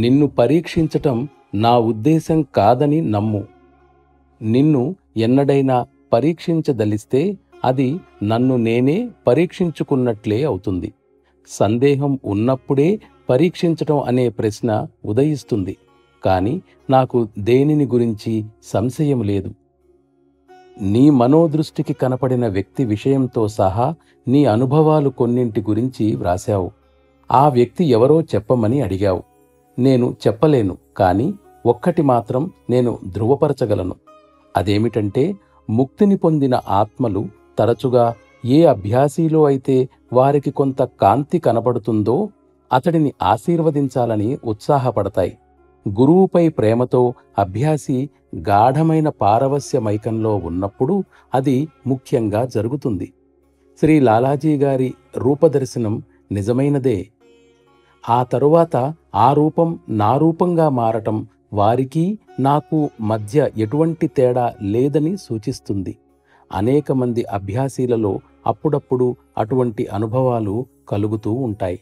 నిన్ను పరీక్షించటం నా ఉద్దేశం కాదని నమ్ము. నిన్ను ఎన్నడైనా పరీక్షించదలిస్తే అది నన్ను నేనే పరీక్షించుకున్నట్లే అవుతుంది. సందేహం ఉన్నప్పుడే పరీక్షించటం అనే ప్రశ్న ఉదయిస్తుంది. కాని నాకు దేనిని గురించి సంశయం లేదు. నీ మనోదృష్టికి కనపడిన వ్యక్తి విషయంతో సహా నీ అనుభవాలు కొన్నింటి గురించి వ్రాశావు. ఆ వ్యక్తి ఎవరో చెప్పమని అడిగావు. నేను చెప్పలేను, కాని ఒక్కటి మాత్రం నేను ధృవపరచగలను. అదేమిటంటే, ముక్తిని పొందిన ఆత్మలు తరచుగా ఏ అభ్యాసిలో అయితే వారికి కొంత కాంతి కనబడుతుందో అతడిని ఆశీర్వదించాలని ఉత్సాహపడతాయి. గురువుపై ప్రేమతో అభ్యాసి గాఢమైన పారవస్యమైకంలో ఉన్నప్పుడు అది ముఖ్యంగా జరుగుతుంది. శ్రీ లాలాజీ గారి రూపదర్శనం నిజమైనదే. ఆ తరువాత ఆ రూపం నా రూపంగా మారటం వారికి నాకు మధ్య ఎటువంటి తేడా లేదని సూచిస్తుంది. అనేక మంది అభ్యాసీలలో అప్పుడప్పుడు అటువంటి అనుభవాలు కలుగుతూ ఉంటాయి.